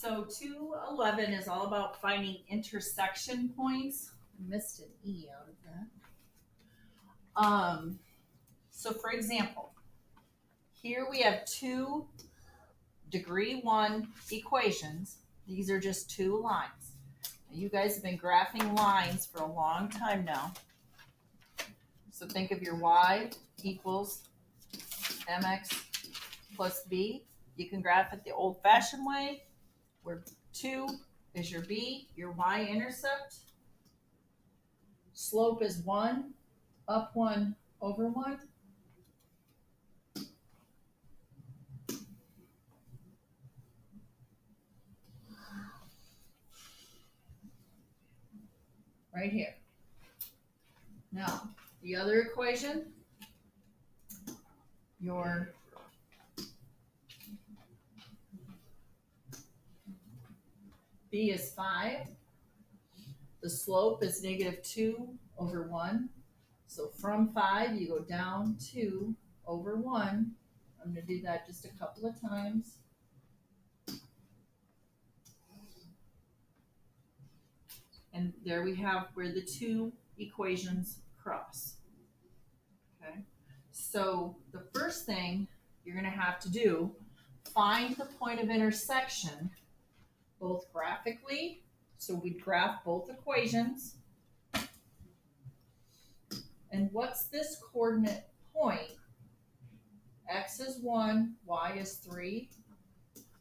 So 211 is all about finding intersection points. I missed an E out of that. So for example, here we have two degree one equations. These are just two lines. You guys have been graphing lines for a long time now. So think of your y equals mx plus b. You can graph it the old-fashioned way, where 2 is your b, your y-intercept. Slope is 1, up 1, over 1. Right here. Now, the other equation, your b is 5. The slope is negative 2 over 1. So from 5, you go down 2 over 1. I'm going to do that just a couple of times. And there we have where the two equations cross. Okay, so the first thing you're going to have to do, find the point of intersection, both graphically, so we graph both equations. And what's this coordinate point? X is 1, y is 3.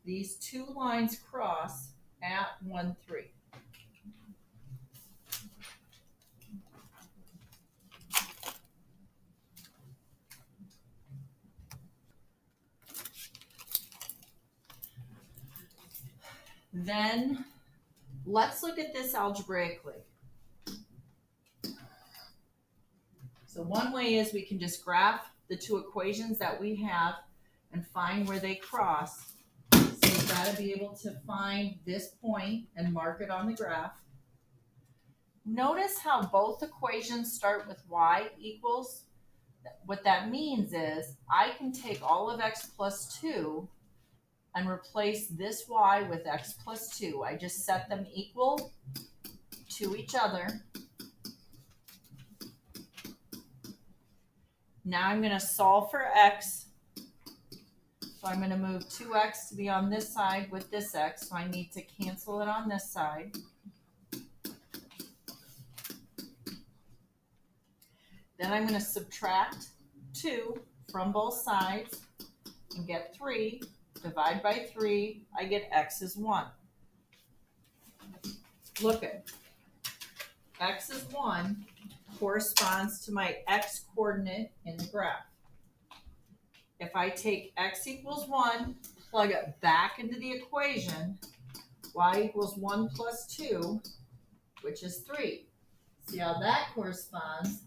These two lines cross at 1, 3. Then let's look at this algebraically. So one way is we can just graph the two equations that we have and find where they cross. So you've got to be able to find this point and mark it on the graph. Notice how both equations start with y equals. What that means is I can take all of x plus 2 and replace this y with x plus 2. I just set them equal to each other. Now I'm going to solve for x. So I'm going to move 2x to be on this side with this x. So I need to cancel it on this side. Then I'm going to subtract 2 from both sides and get 3. Divide by 3, I get x is 1. Look at x is 1 corresponds to my x coordinate in the graph. If I take x equals 1, plug it back into the equation, y equals 1 plus 2, which is 3. See how that corresponds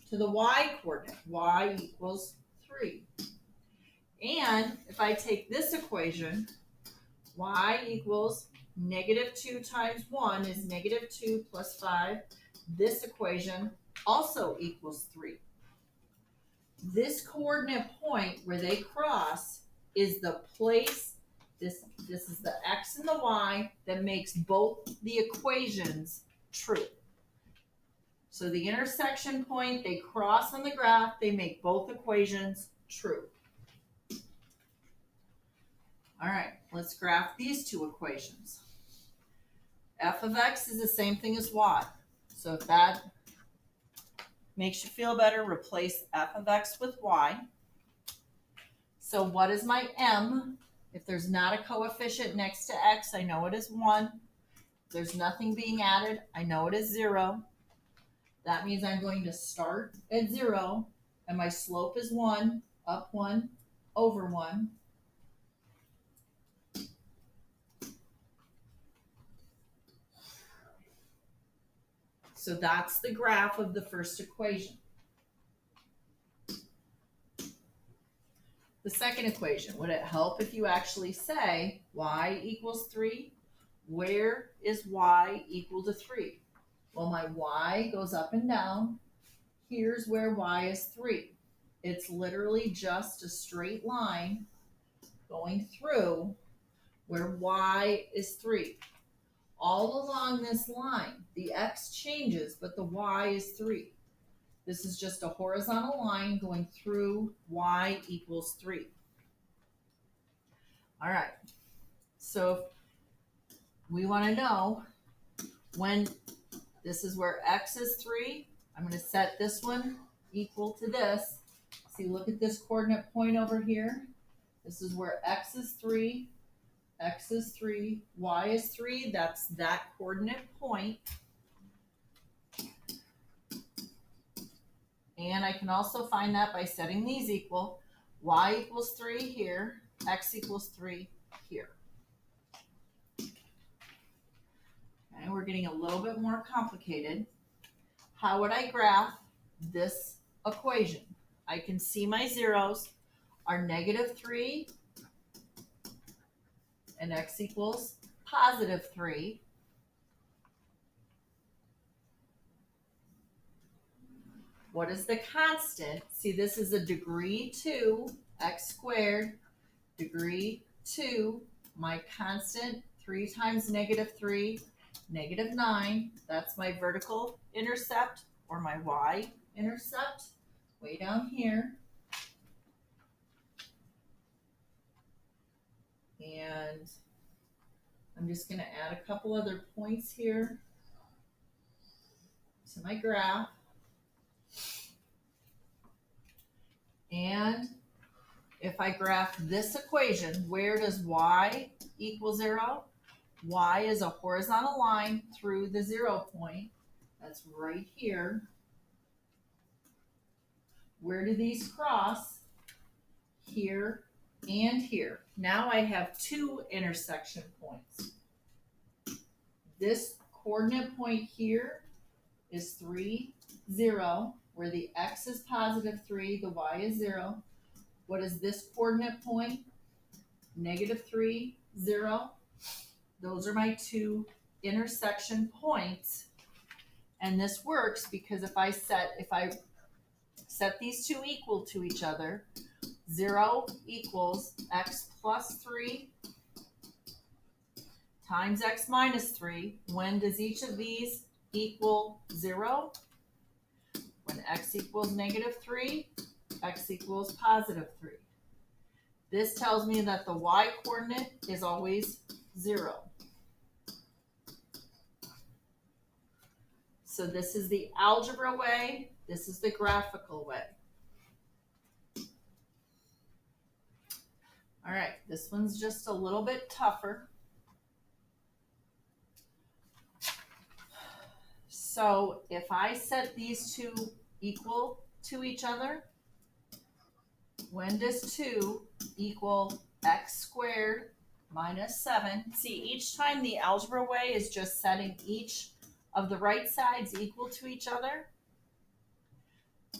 to the y coordinate, y equals 3. And if I take this equation, y equals negative 2 times 1 is negative 2 plus 5. This equation also equals 3. This coordinate point where they cross is the place, this is the x and the y that makes both the equations true. So the intersection point, they cross on the graph, they make both equations true. All right, let's graph these two equations. F of x is the same thing as y. So if that makes you feel better, replace f of x with y. So what is my m? If there's not a coefficient next to x, I know it is 1. If there's nothing being added, I know it is 0. That means I'm going to start at 0, and my slope is 1, up 1, over 1. So that's the graph of the first equation. The second equation, would it help if you actually say y equals 3? Where is y equal to 3? Well, my y goes up and down. Here's where y is 3. It's literally just a straight line going through where y is 3. All along this line, the x changes, but the y is 3. This is just a horizontal line going through y equals 3. All right, so we want to know when this is where x is 3. I'm going to set this one equal to this. See, look at this coordinate point over here. This is where x is 3, x is 3, y is 3. That's that coordinate point. And I can also find that by setting these equal. Y equals 3 here, x equals 3 here. Okay, we're getting a little bit more complicated. How would I graph this equation? I can see my zeros are -3 and x equals +3. What is the constant? See, this is a degree 2, x squared, degree 2. My constant, 3 times -3, -9. That's my vertical intercept or my y-intercept, way down here. And I'm just going to add a couple other points here to my graph. And if I graph this equation, where does y equal 0? Y is a horizontal line through the 0 point. That's right here. Where do these cross? Here and here. Now I have 2 intersection points. This coordinate point here is 3, 0, where the x is +3, the y is 0. What is this coordinate point? -3, 0. Those are my 2 intersection points. And this works because if I set these 2 equal to each other, 0 equals x + 3 times x - 3. When does each of these equal 0? When x equals -3, x equals +3. This tells me that the y coordinate is always 0. So this is the algebra way, this is the graphical way. All right, this one's just a little bit tougher. So if I set these 2 equal to each other, when does 2 equal x squared -7? See, each time the algebra way is just setting each of the right sides equal to each other.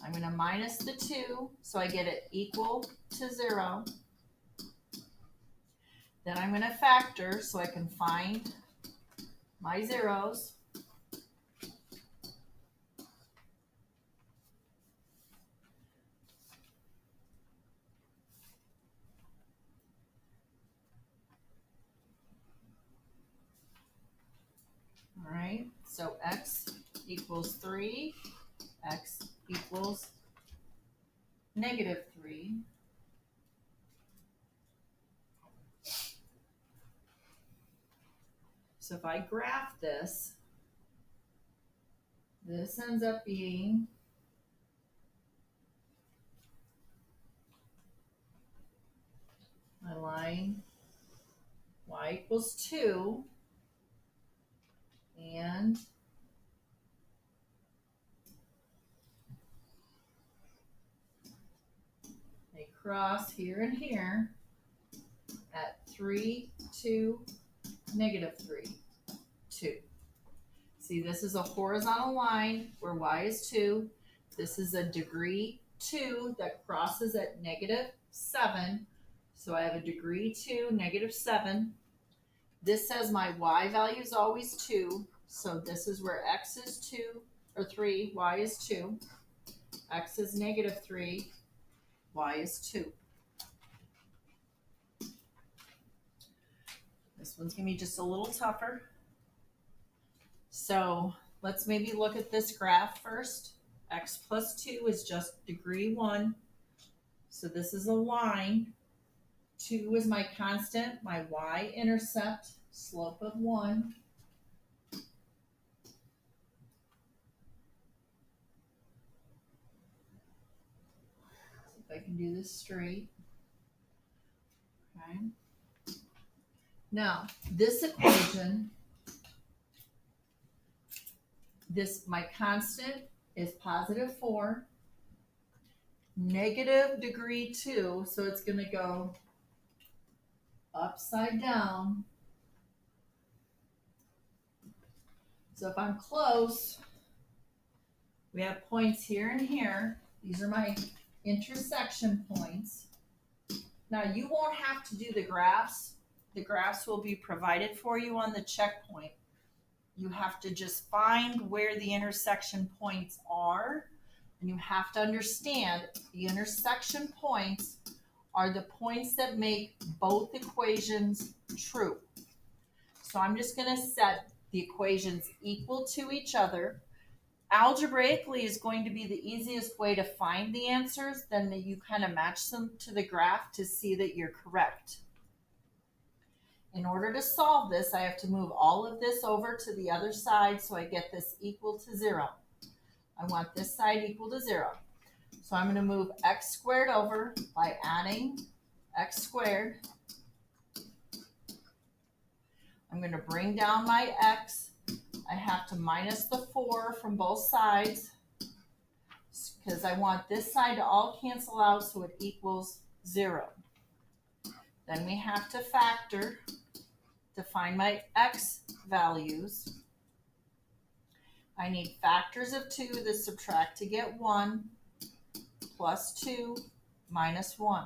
I'm going to minus the 2, so I get it equal to 0. Then I'm going to factor so I can find my zeros. All right, so x equals 3, x equals -3. So if I graph this, this ends up being my line y equals 2, and they cross here and here at 3, 2, -3, 2. See, this is a horizontal line where y is 2. This is a degree 2 that crosses at -7. So I have a degree 2, -7. This says my y value is always 2. So this is where x is 2 or 3, y is 2. X is -3, y is 2. This one's gonna be just a little tougher. So let's maybe look at this graph first. X plus 2 is just degree 1. So this is a line. 2 is my constant, my y-intercept, slope of 1. See if I can do this straight. Okay. Now, this equation, my constant is positive 4, negative degree 2, so it's going to go upside down. So if I'm close, we have points here and here. These are my intersection points. Now, you won't have to do the graphs. The graphs will be provided for you on the checkpoint. You have to just find where the intersection points are, and you have to understand the intersection points are the points that make both equations true. So I'm just going to set the equations equal to each other. Algebraically is going to be the easiest way to find the answers. Then you kind of match them to the graph to see that you're correct. In order to solve this, I have to move all of this over to the other side so I get this equal to 0. I want this side equal to 0. So I'm going to move x squared over by adding x squared. I'm going to bring down my x. I have to minus the 4 from both sides because I want this side to all cancel out so it equals 0. Then we have to factor to find my x values. I need factors of 2 that subtract to get 1, plus 2, minus 1.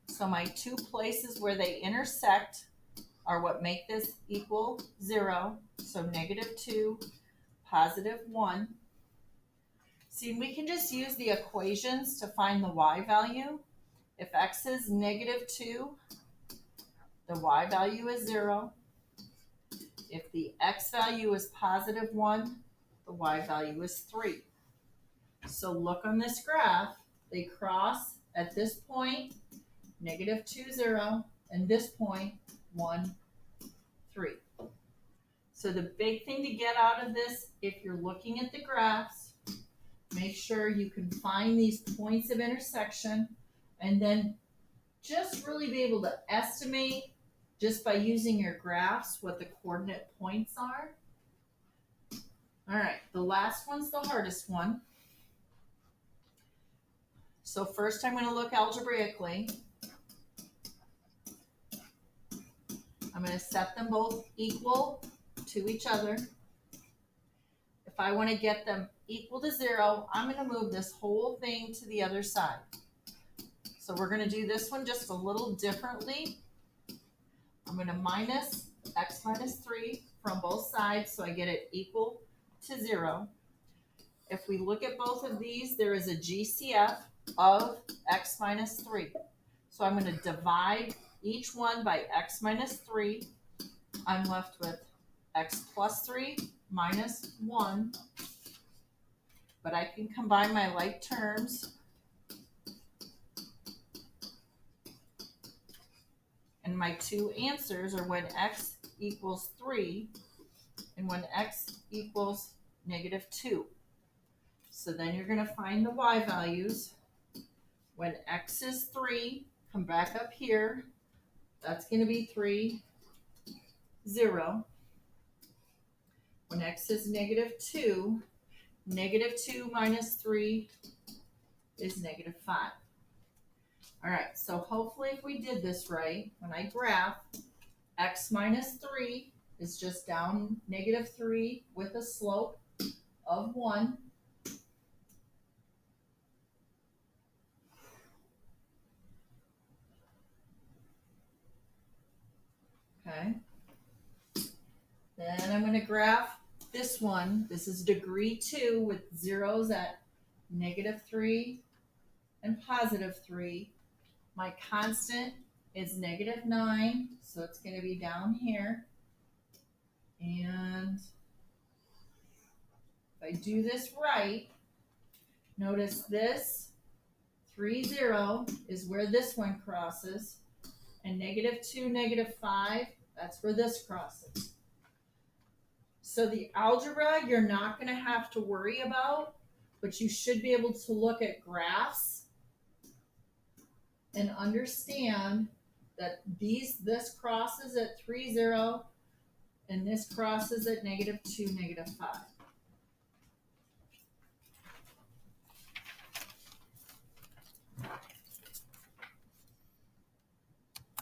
So my two places where they intersect are what make this equal 0. So negative 2, positive 1. See, we can just use the equations to find the y value. If x is negative 2, the y value is 0. If the x value is positive 1, the y value is 3. So look on this graph. They cross at this point, negative 2, 0, and this point, 1, 3. So the big thing to get out of this, if you're looking at the graphs, make sure you can find these points of intersection and then just really be able to estimate just by using your graphs what the coordinate points are. All right, the last one's the hardest one. So first I'm going to look algebraically. I'm going to set them both equal to each other. If I want to get them equal to 0, I'm going to move this whole thing to the other side. So we're going to do this one just a little differently. I'm going to minus x minus 3 from both sides so I get it equal to 0. If we look at both of these, there is a GCF of x minus 3. So I'm going to divide each one by x minus 3. I'm left with x plus 3 minus 1. But I can combine my like terms. And my two answers are when x equals 3 and when x equals negative 2. So then you're going to find the y values. When x is 3, come back up here. That's going to be 3, 0. When x is negative 2 minus 3 is negative 5. All right, so hopefully if we did this right, when I graph, x minus 3 is just down negative 3 with a slope of 1. Okay. Then I'm going to graph this one. This is degree 2 with zeros at negative 3 and positive 3. My constant is -9, so it's going to be down here. And if I do this right, notice this 3, 0 is where this one crosses, and -2, -5, that's where this crosses. So the algebra you're not going to have to worry about, but you should be able to look at graphs and understand that this crosses at 3, 0, and this crosses at -2, -5.